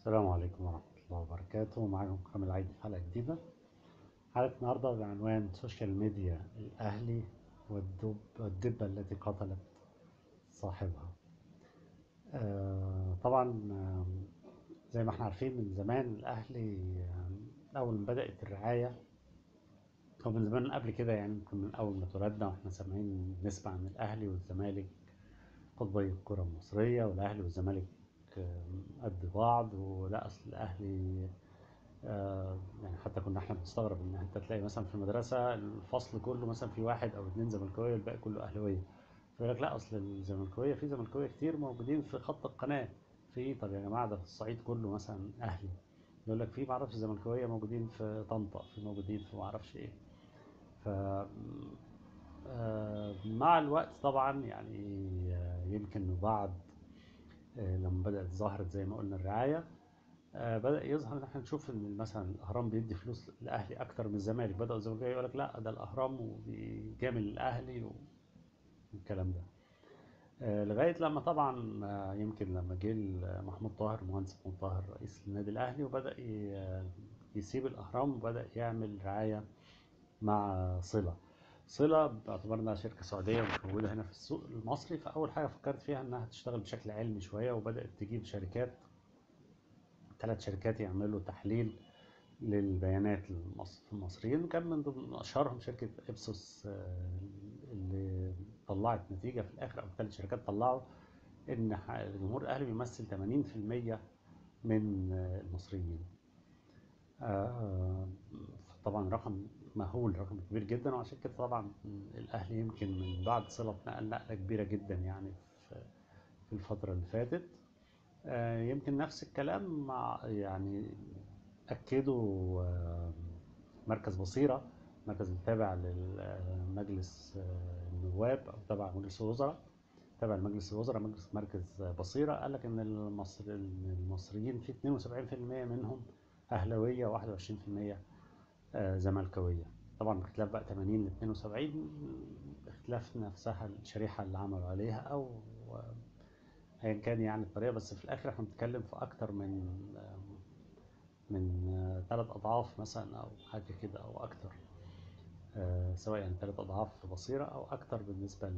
السلام عليكم ورحمة الله وبركاته. معكم كامل عيد في حلقة جديدة. حلقة النهاردة بعنوان سوشيال ميديا الأهلي والدبة التي قتلت صاحبها. طبعا، زي ما احنا عارفين من زمان الأهلي، أول ما بدأت الرعاية أو من زمان قبل كده، يعني يمكن من أول ما اتولدنا واحنا سامعين نسمع عن الأهلي والزمالك قطبي الكرة المصرية، والأهلي والزمالك قد بعض. ولا أصل الأهلي، يعني حتى كنا احنا بنستغرب ان انت تلاقي مثلا في المدرسه الفصل كله مثلا في واحد او اتنين زملكاويه والباقي كله اهلاويه. فيقول لك لا، اصل الزملكاويه في زملكاويه كتير موجودين في خط القناه. طب يا جماعه، ده في الصعيد كله مثلا اهلي. يقول لك في معرفش زملكاويه موجودين في طنطا، في موجودين في معرفش ايه. ف مع الوقت طبعا يعني، يمكن بعد لما بدأت ظهرت زي ما قلنا الرعاية، بدأ يظهر ان احنا نشوف ان مثلا الاهرام بيدي فلوس للاهلي اكتر من الزمالك. بدأوا الزمالك يقول لك لا، ده الاهرام وبيجامل الاهلي والكلام ده. لغايه لما طبعا، يمكن لما جه محمود طاهر، المهندس محمود طاهر رئيس النادي الاهلي، وبدأ يسيب الاهرام وبدأ يعمل رعايه مع صلة باعتبار انها شركة سعودية ومش موجودة هنا في السوق المصري. فأول حاجة فكرت فيها انها تشتغل بشكل علمي شوية، وبدأت تجيب شركات، 3 شركات يعملوا تحليل للبيانات المصريين. وكان من ضمن اشهرهم شركه ابسوس، اللي طلعت نتيجه في الاخر، او 3 شركات طلعوا ان الجمهور الاهلي بيمثل 80% من المصريين. آه، طبعا رقم مهول، رقم كبير جدا. وعشان كده طبعا الاهلي يمكن من بعد صله نقل نقله كبيره جدا يعني في الفتره اللي فاتت. يمكن نفس الكلام مع يعني أكدوا مركز بصيرة، مركز التابع لمجلس النواب أو تبع مجلس الوزراء، تبع المجلس الوزراء، مركز بصيرة. قال لك إن المصريين في 72% منهم أهلاوية و21% زملكاوية. طبعا باختلاف بقى 80 ل 72، اختلاف نفسها الشريحة اللي عملوا عليها أو ايا كان يعني الطريقه. بس في الاخر احنا بنتكلم في اكتر من 3 اضعاف مثلا او حاجه كده او اكتر. سواء يعني 3 اضعاف في بصيره او اكتر بالنسبه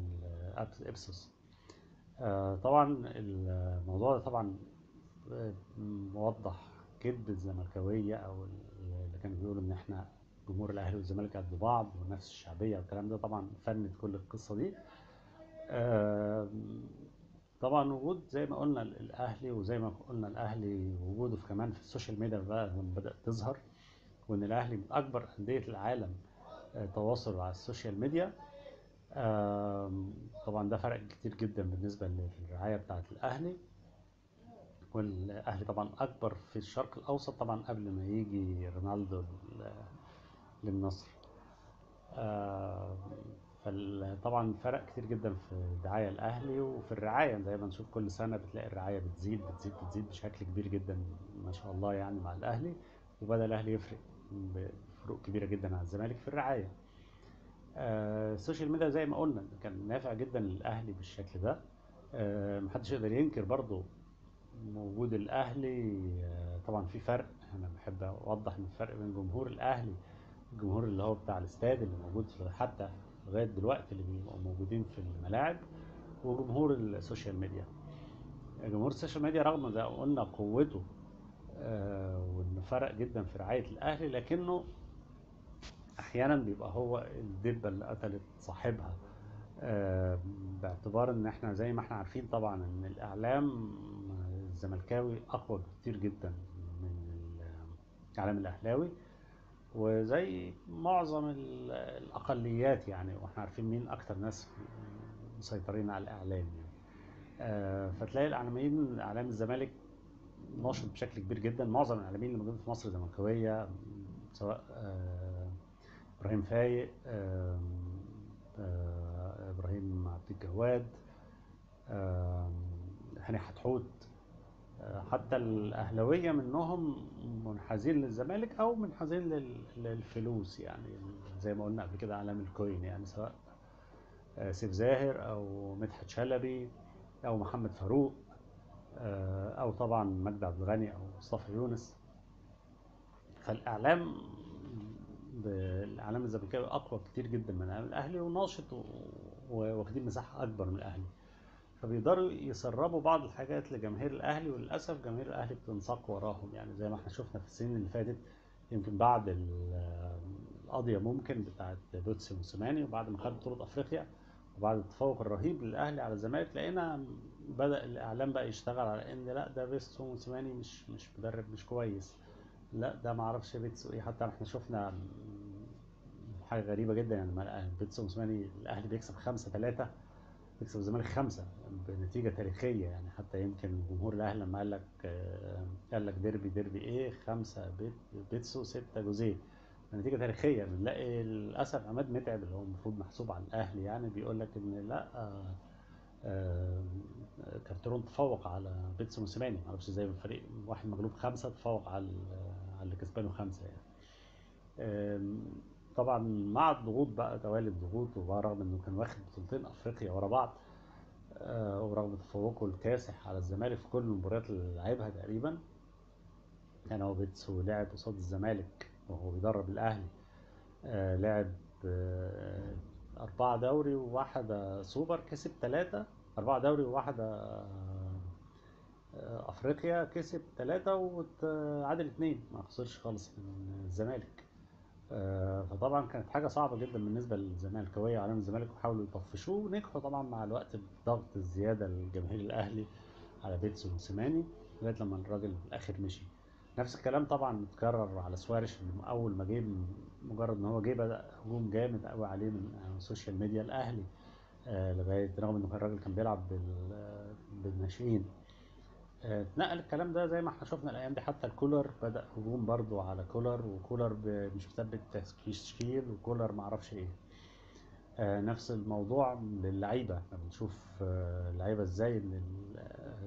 لابسوس. طبعا الموضوع ده طبعا موضح كذب الزملكاويه، او اللي كانوا بيقولوا ان احنا جمهور الاهلي والزمالك قد بعض ونفس الشعبيه والكلام ده. طبعا فند كل القصه دي. آه، طبعا وجود زي ما قلنا الاهلي، وزي ما قلنا الاهلي وجوده في كمان في السوشيال ميديا بقى لما بدات تظهر، وان الاهلي من اكبر انديه العالم تواصل على السوشيال ميديا. طبعا ده فرق كتير جدا بالنسبه للرعايه بتاعه الاهلي. والاهلي طبعا اكبر في الشرق الاوسط طبعا قبل ما يجي رونالدو للنصر. فطبعا فرق كتير جدا في دعاية الأهلي وفي الرعاية. زي ما نشوف كل سنة بتلاقي الرعاية بتزيد بتزيد بتزيد بشكل كبير جدا، ما شاء الله يعني مع الأهلي. وبدأ الأهلي يفرق بفروق كبيرة جدا عن الزمالك في الرعاية. السوشيال ميديا زي ما قلنا كان نافع جدا للأهلي بالشكل ده. محدش يقدر ينكر برضو وجود الأهلي. طبعا في فرق، أنا بحب أوضح إن الفرق بين جمهور الأهلي، الجمهور اللي هو بتاع الاستاد اللي موجود حتى لغايه دلوقتي اللي بيبقوا موجودين في الملاعب، وجمهور السوشيال ميديا. جمهور السوشيال ميديا رغم زي ما قلنا قوته، وانه فرق جدا في رعايه الاهلي، لكنه احيانا بيبقى هو الدبه اللي قتلت صاحبها. باعتبار ان احنا زي ما احنا عارفين طبعا ان الاعلام الزملكاوي اقوى كتير جدا من الاعلام الاهلاوي. وزي معظم الأقليات يعني، واحنا عارفين مين أكتر ناس مسيطرين على الإعلام يعني. فتلاقي الإعلاميين، إعلام الزمالك ناشط بشكل كبير جدا. معظم الإعلاميين اللي موجودين في مصر زملكاوية، سواء إبراهيم فايق، إبراهيم عبد الجواد، هاني حتحوت. حتى الأهلاوية منهم منحازين للزمالك أو منحازين للفلوس يعني. زي ما قلنا قبل كده أعلام الكوين يعني، سواء سيف زاهر أو مدحت شلبي أو محمد فاروق. او طبعا مجدي عبد الغني او مصطفى يونس. فالاعلام الاعلام الزملكاوي اقوى كتير جدا من الاعلام الاهلي، وناشط واخدين مساحه اكبر من الاهلي، فبيقدروا يسربوا بعض الحاجات لجماهير الاهلي، وللاسف جماهير الاهلي بتنساق وراهم، يعني زي ما احنا شفنا في السنين اللي فاتت. يمكن بعد القضيه ممكن بتاعت بيتسي موسيماني، وبعد ما خد بطوله افريقيا، وبعد التفوق الرهيب للاهلي على الزمالك، لقينا بدا الاعلام بقى يشتغل على ان لا ده بيتسو موسيماني مش مدرب مش كويس، لا ده ما اعرفش بيتسو ايه. حتى احنا شفنا حاجه غريبه جدا، يعني بيتسو موسيماني الاهلي بيكسب 5-3، يكسب الزمالك 5 بنتيجة تاريخية يعني. حتى يمكن جمهور الأهلي لما قال لك ديربي إيه 5 بيتسو 6 جوزيه، نتيجة تاريخية. بنلاقي للأسف عماد متعب اللي هو المفروض محسوب على الأهلي يعني بيقول لك إن لا، آه، كارتيرون تفوق على بيتسو موسيماني، معرفش ازاي فريق واحد مغلوب 5 تفوق على اللي كسبانه 5 يعني. طبعا مع الضغوط بقى، توالي الضغوط، ورغم انه كان واخد بطولتين افريقيا ورا بعض، ورغم تفوقه الكاسح على الزمالك في كل المباريات اللي لعبها تقريبا، يعني هو بيتسو لعب قصاد الزمالك وهو بيدرب الأهلي، لعب 4 دوري وواحدة سوبر كسب 3، 4 دوري وواحدة أفريقيا كسب 3 وتعادل 2، ما خسرش خالص من الزمالك. فطبعا كانت حاجة صعبة جدا بالنسبة للزمالكاوية وعلام الزمالك، وحاولوا يطفشوه ونجحوا طبعا مع الوقت بضغط الزيادة لجماهير الأهلي على بيتسو موسيماني لغاية لما الراجل في الآخر مشي. نفس الكلام طبعا اتكرر على سوارش، اللي أول ما جه مجرد إن هو جه بدأ هجوم جامد قوي عليه من السوشيال ميديا الأهلي، لغاية رغم إنه الراجل كان بيلعب بالناشئين. اتنقل الكلام ده زي ما احنا شفنا الايام دي، حتى الكولر بدأ هجوم برضو على كولر، وكولر مش مثبت تشكيل، وكولر معرفش ايه. نفس الموضوع للعيبه، احنا بنشوف اللعيبه ازاي ان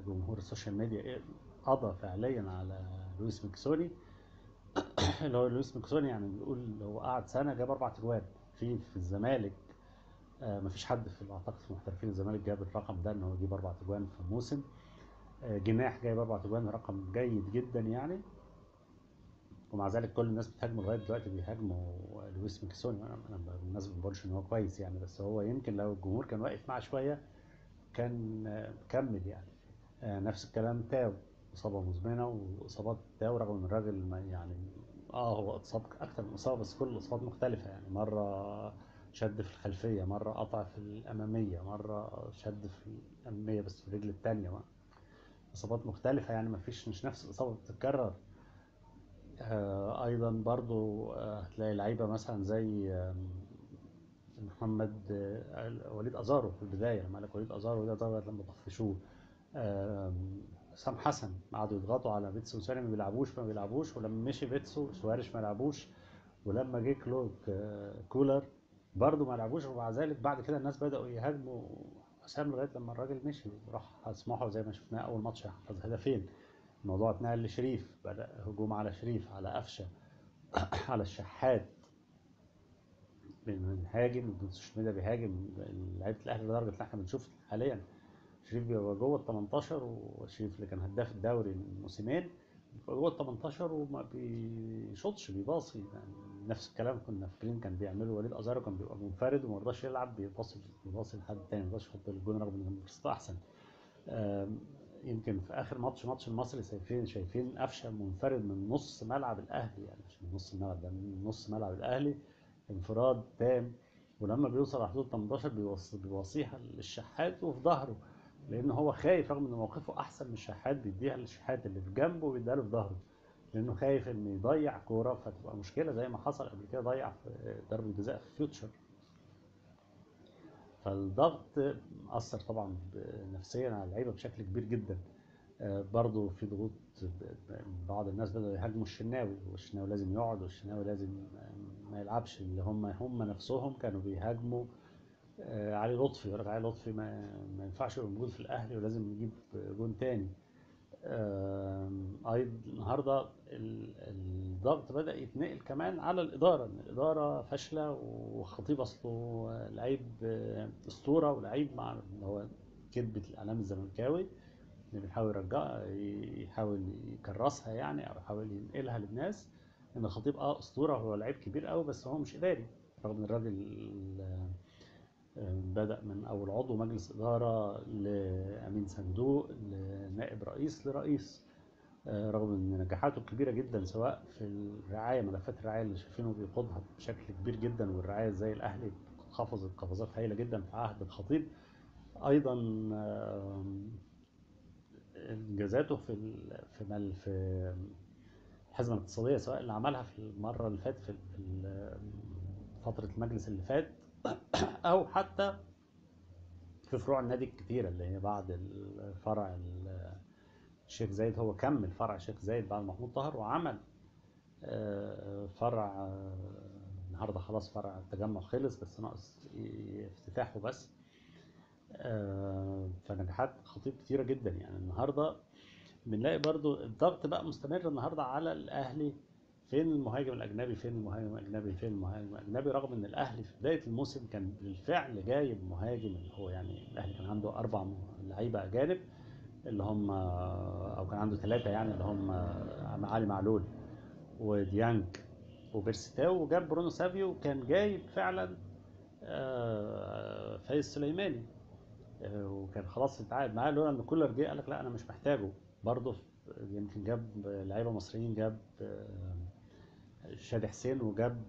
جمهور السوشيال ميديا قضى فعليا على لويس ميكسوني. اللي هو لويس ميكسوني يعني بيقول هو قعد سنه جاب 4 تجوان في الزمالك. مفيش حد في اعتقد في محترفين الزمالك جاب الرقم ده، ان هو يجيب 4 تجوان في موسم. جناح جايب 4 تجوان، رقم جيد جدا يعني. ومع ذلك كل الناس بتهاجمه لغايه دلوقتي، بيهاجموا لويس ميكسوني. انا بالمناسبه ما بقولش ان هو كويس يعني، بس هو يمكن لو الجمهور كان واقف معاه شويه كان كمل يعني. نفس الكلام تاو، اصابه مزمنه، واصابات تاو رغم ان الراجل يعني هو اتصاب اكتر من اصابه، بس كل الاصابات مختلفه يعني. مره شد في الخلفيه، مره قطع في الاماميه، مره شد في الاماميه بس في الرجل الثانيه، اصابات مختلفه يعني، مش نفس الاصابه بتتكرر. ايضا برضو هتلاقي لعيبه مثلا زي محمد وليد ازارو في البدايه، لما قالك وليد ازارو ده طبعا لما طفشوه. حسام حسن قعدوا يضغطوا على بيتسو وسالم، ما بيلعبوش، ولما مشي بيتسو سواريش ما لعبوش، ولما جه كولر برضه ما لعبوش، ومع ذلك بعد كده الناس بدأوا يهاجموا حسام لغايه لما الراجل مشي، راح سموحه زي ما شفناه اول ماتش حفظ هدفين. الموضوع اتنقل لشريف، بدأ هجوم على شريف، على قفشه، على الشحات، بنهاجم السوشيال ميديا بيهاجم لعيبه الاهلي لدرجه ان احنا بنشوف حاليا شريف بيبقى جوه ال 18، وشريف اللي كان هداف الدوري الموسمين بيبقى جوه ال 18 وما بيشوطش، بيباصي يعني. نفس الكلام كنا فاكرين كان بيعمله وليد ازارو، كان بيبقى منفرد وما رضاش يلعب، بيباصي لحد تاني، ما رضاش يحط الجون رغم ان فرصته احسن. يمكن في اخر ماتش المصري شايفين قفشه منفرد من نص ملعب الاهلي، يعني مش من نص الملعب ده، من نص ملعب الاهلي، انفراد تام. ولما بيوصل على حدود 18 بيوصيها للشحات وفي ظهره، لان هو خايف رغم ان موقفه احسن من الشحات، بيديها للشحات اللي في جنبه وبيديها له في ظهره، لانه خايف ان يضيع كوره فتبقى مشكله زي ما حصل قبل كده، ضيع في ضربه جزاء في فيوتشر. فالضغط أثر طبعا نفسيا على اللعيبة بشكل كبير جدا. برضو في ضغوط، بعض الناس بدأوا يهاجموا الشناوي، والشناوي لازم يقعد، والشناوي لازم ما يلعبش، اللي هم نفسهم كانوا بيهاجموا علي لطفي، يقول لك علي لطفي ما ينفعش يبقى موجود في الأهلي ولازم يجيب جون تاني. ايضا النهارده الضغط بدأ يتنقل كمان على الإدارة، إن الإدارة فاشلة، وخطيب أصله لعيب أسطورة ولعيب مع اللي هو كذبة الإعلام الزملكاوي، اللي بيحاول يرجع يحاول يكرسها يعني، او يحاول ينقلها للناس، ان الخطيب اسطوره، هو لعيب كبير قوي بس هو مش اداري. رغم ان الراجل بدأ من اول عضو مجلس اداره لامين صندوق لنائب رئيس لرئيس. رغم ان نجاحاته كبيره جدا سواء في الرعايه، ملفات الرعايه اللي شايفينه بيقودها بشكل كبير جدا، والرعايه زي الاهلي حافظت قفزات هائله جدا في عهد الخطيب. ايضا انجازاته في الحزمه الاقتصاديه، سواء اللي عملها في المره اللي فاتت في فتره المجلس اللي فات، او حتى في فروع النادي الكتيره اللي هي بعد الفرع الشيخ زايد. هو كمل فرع الشيخ زايد بعد محمود طاهر، وعمل فرع النهارده خلاص فرع التجمع خلص، بس ناقص افتتاحه بس. فنجاحات خطيب كتيره جدا يعني. النهارده بنلاقي برضو الضغط بقى مستمر النهارده على الاهلي، فين المهاجم الاجنبي، فين المهاجم الاجنبي، فين المهاجم الاجنبي، رغم ان الاهلي في بدايه الموسم كان بالفعل جايب مهاجم، اللي هو يعني الاهلي كان عنده 4 لعيبه اجانب، اللي هم او كان عنده 3 يعني، اللي هم علي معلول وديانج وبيرستاو، وجاب برونو سافيو، وكان جايب فعلا فايز سليماني. وكان خلاص اتعاقد معاه، لولا ان كولر جه قال لك لا انا مش محتاجه. برضه يمكن جاب لعيبه مصريين، جاب شادي حسين، وجاب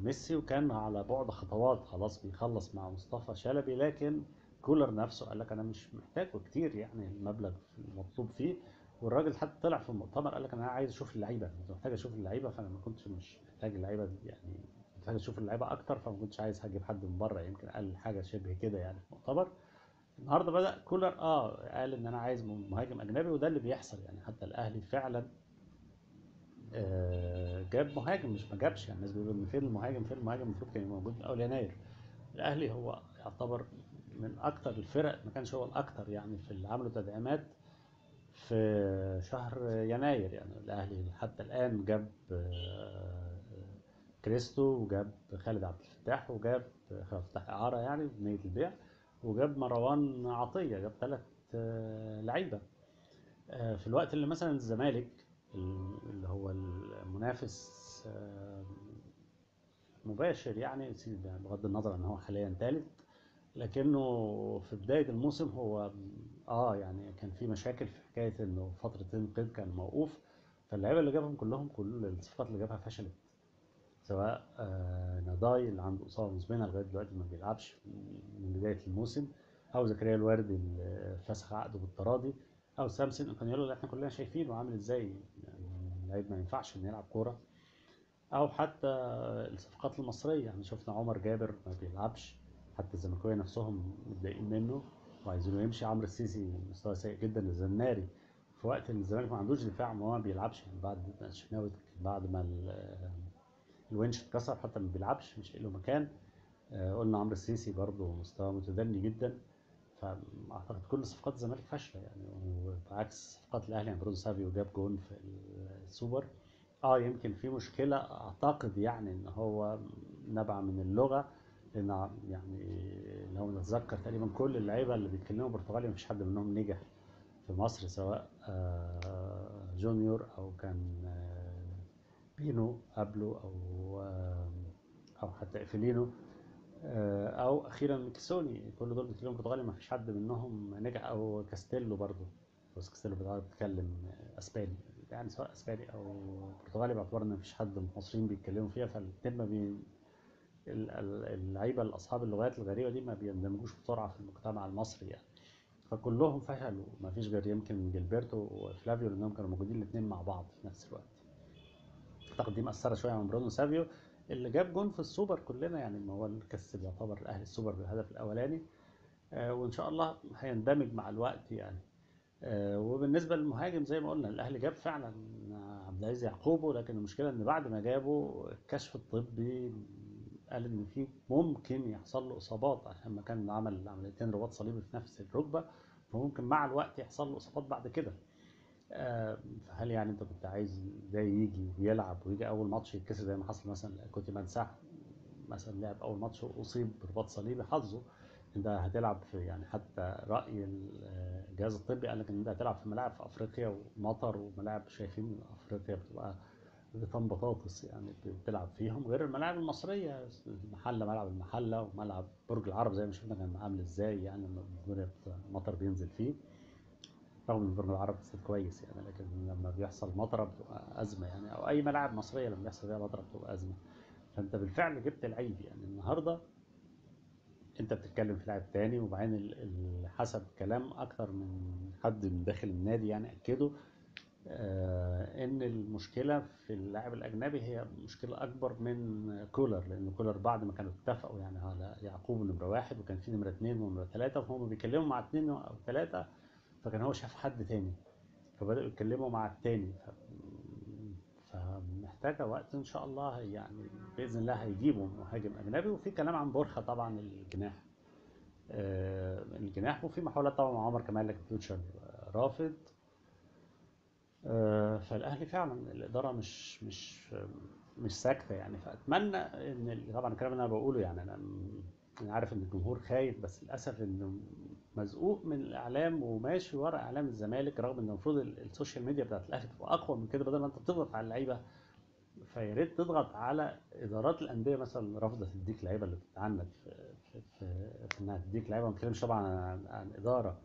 ميسي، وكان على بعد خطوات خلاص بيخلص مع مصطفى شلبي، لكن كولر نفسه قال لك انا مش محتاجه كتير يعني، المبلغ المطلوب فيه. والراجل حتى طلع في المؤتمر قال لك انا عايز اشوف اللعيبه، كنت محتاج اشوف اللعيبه، فانا ما كنتش مش محتاج اللعيبه يعني، محتاج اشوف اللعيبه اكتر، فما كنتش عايز هجيب حد من بره. يمكن قال حاجه شبه كده يعني في المؤتمر. النهارده بدأ كولر قال ان انا عايز مهاجم اجنبي، وده اللي بيحصل يعني. حتى الاهلي فعلا جاب مهاجم، مش ما جابش يعني. الناس بيقولوا ان فين المهاجم، فين المهاجم، المفروض كان يبقى موجود من اول يناير. الاهلي هو يعتبر من اكتر الفرق، ما كانش هو الاكتر يعني، في اللي عملوا تدعيمات في شهر يناير يعني. الاهلي حتى الان جاب كريستو، وجاب خالد عبد الفتاح، وجاب خالد فتح اعاره يعني بنيه البيع، وجاب مروان عطيه، جاب 3 لعيبه. في الوقت اللي مثلا الزمالك اللي هو المنافس مباشر يعني، بغض النظر ان هو حاليا ثالث، لكنه في بداية الموسم هو يعني كان في مشاكل في حكاية انه فترة القيد كان موقوف. فاللعيبة اللي جابهم كلهم، كل الصفقات اللي جابها فشلت، سواء نضاي اللي عنده إصابة مزمنة لغاية دلوقتي ما بيلعبش من بداية الموسم، أو زكريا الوردي اللي فسخ عقده بالتراضي، أو سامسون أنطونيولو اللي احنا كلنا شايفينه عامل ازاي يعني، لعيب ما ينفعش انه يلعب كورة. او حتى الصفقات المصريه يعني، شفنا عمر جابر ما بيلعبش، حتى الزملكاويه نفسهم متضايقين منه وعايزينه يمشي. عمرو السيسي مستوى سيء جدا. الزناري في وقت الزمالك ما عندوش دفاع، ما هو ما بيلعبش يعني، بعد ما الشناوي بعد ما الونش اتكسر حتى ما بيلعبش، مش له مكان. قلنا عمرو السيسي برضه مستوى متدني جدا. فاعتقد كل صفقات الزمالك فاشله يعني، وبعكس صفقات الاهلي يعني. برونو سافيو جاب جون في السوبر. يمكن في مشكلة اعتقد يعني ان هو نبع من اللغة، لان يعني لو نتذكر تقريبا كل اللعيبة اللي بيتكلموا برتغالي مفيش حد منهم نجح في مصر، سواء جونيور او كان بينو قبله، او حتى افيلينو، او اخيرا ميكيسوني. كل دول بيتكلموا برتغالي ما فيش حد منهم نجح، او كاستيلو برضو، بس كاستيلو بيتكلم اسباني يعني، سواء اسباني او برتغالي، باعتبار ان ما فيش حد من المصريين بيتكلموا فيها. فالتم اللعيبه الاصحاب اللغات الغريبه دي ما بيندمجوش بسرعه في المجتمع المصري يعني. فكلهم فشلوا، ما فيش غير يمكن جilberto وفلافيو لانهم كانوا موجودين الاثنين مع بعض في نفس الوقت. اعتقد دي مأثرة شوية من برونو سافيو اللي جاب جون في السوبر كلنا يعني، ما هو اللي كسب يعتبر الاهلي السوبر بالهدف الاولاني. وان شاء الله هيندمج مع الوقت يعني. وبالنسبه للمهاجم زي ما قلنا، الاهلي جاب فعلا عبد العزيز يعقوبه، لكن المشكله ان بعد ما جابه الكشف الطبي قال ان في ممكن يحصل له اصابات، عشان ما كان عمل عمليتين رباط صليبي في نفس الركبه، فممكن مع الوقت يحصل له اصابات بعد كده. فهل يعني انت كنت عايز ده يجي ويلعب ويجي اول ماتش يتكسر زي ما حصل مثلا كنت منسح مثلا، لعب اول ماتش واصيب برباط صليبي حظه، انت هتلعب في، يعني حتى رأي الجهاز الطبي قال لك ان انت هتلعب في ملاعب في افريقيا ومطر، وملاعب شايفين افريقيا بتبقى بطن بطاطس يعني بتلعب فيهم، غير الملاعب المصرية، المحلة، ملعب المحلة وملعب برج العرب زي ما شفنا كان عامل ازاي، يعني لما الدنيا المطر بينزل فيه. رغم ان برج العرب استاد كويس يعني، لكن لما بيحصل مطره بتبقى ازمه يعني، او اي ملاعب مصريه لما بيحصل فيها مطره بتبقى ازمه. فانت بالفعل جبت العيب يعني النهارده. انت بتتكلم في لاعب تاني، وبعدين حسب كلام اكتر من حد من داخل النادي يعني اكدوا ان المشكله في اللاعب الاجنبي هي مشكله اكبر من كولر، لان كولر بعد ما كانوا اتفقوا يعني على يعقوب نمره واحد، وكان في نمره اثنين ونمره ثلاثه، فهم بيتكلموا مع اثنين او ثلاثه، فكان هو شاف حد تاني، فبدأوا يتكلموا مع التاني فمحتاجة وقت إن شاء الله يعني. بإذن الله هيجيبوا مهاجم أجنبي، وفي كلام عن بورخا طبعا الجناح. الجناح، وفي محاولات طبعا مع عمر كمال، لكن فيوتشر رافض. فالأهلي فعلا الإدارة مش ساكتة يعني. فأتمنى إن طبعا الكلام اللي أنا بقوله يعني أنا عارف إن الجمهور خايف، بس للأسف إنه مزقوق من الإعلام وماشي ورا إعلام الزمالك، رغم إن المفروض السوشيال ميديا بتاعت الأهلي تبقى أقوى من كده، بدل ما أنت بتضغط على اللعيبة. فيا ريت تضغط على إدارات الأندية مثلا رافضة تديك لعيبة، اللي بتتعنت في إنها تديك لعيبة. ما بتكلمش طبعا عن إدارة،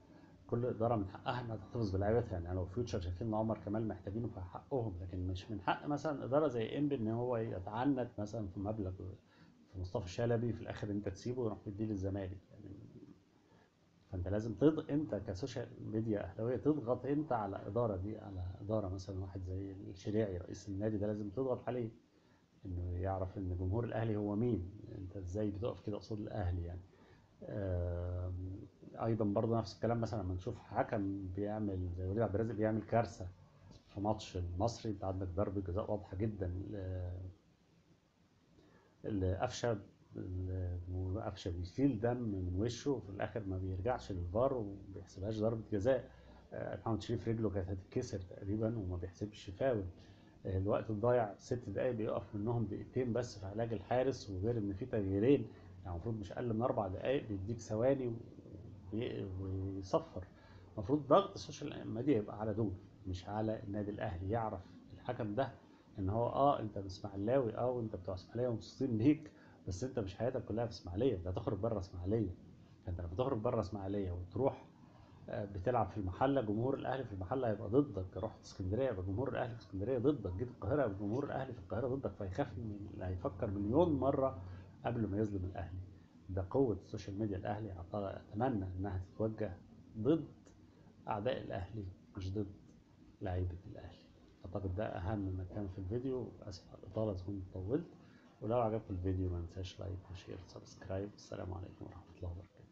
كل إدارة من حقها إنها تحتفظ بلعيبتها يعني. لو فيوتشر شايفين إن عمر كمال محتاجينه فحقهم، لكن مش من حق مثلا إدارة زي إنبي إن هو يتعنت مثلا في مبلغ في مصطفى شلبي، في الآخر أنت تسيبه ويروح تديه للزمالك يعني. فأنت لازم تضغط أنت كسوشيال ميديا أهلاوية، تضغط أنت على إدارة دي، على إدارة مثلا واحد زي الشريعي رئيس النادي ده، لازم تضغط عليه إنه يعرف إن جمهور الأهلي هو مين، أنت إزاي بتقف كده قصاد الأهلي يعني. ايضا برضه نفس الكلام، مثلا لما نشوف حكم بيعمل زي وليد عبد الرازق بيعمل كارثه في ماتش المصري، انت عندك ضربه جزاء واضحه جدا لقفشه، قفشه بيسيل دم من وشه، وفي الاخر ما بيرجعش للفار وما بيحسبهاش ضربه جزاء. محمد شريف رجله كانت هتتكسر تقريبا وما بيحسبش فاول. الوقت الضايع 6 دقايق بيقف منهم دقيقتين بس في علاج الحارس، وغير ان في تغييرين يعني المفروض مش اقل من 4 دقايق، بيديك ثواني ويصفر. المفروض ضغط السوشيال ميديا يبقى على دول، مش على النادي الاهلي. يعرف الحكم ده ان هو انت اسماعيلاوي، وانت بتوع اسماعيليه ومبسوطين بيك، بس انت مش حياتك كلها في اسماعيليه، انت هتخرج بره اسماعيليه. فانت لما تخرج بره اسماعيليه وتروح بتلعب في المحله، جمهور الاهلي في المحله هيبقى ضدك. رحت اسكندريه يبقى جمهور الاهلي في اسكندريه ضدك. جيت القاهره يبقى جمهور الاهلي في القاهره ضدك. فيخاف هيفكر مليون مره قبل ما يظلم الاهلي. ده قوه السوشيال ميديا. الاهلي اتمنى انها تتوجه ضد اعداء الاهلي، مش ضد لعيبه الاهلي. اعتقد ده اهم ما كان في الفيديو. اسف على الاطاله اذا كنت طولت. ولو عجبكم الفيديو ما ننساش لايك وشير وسبسكرايب. السلام عليكم ورحمه الله وبركاته.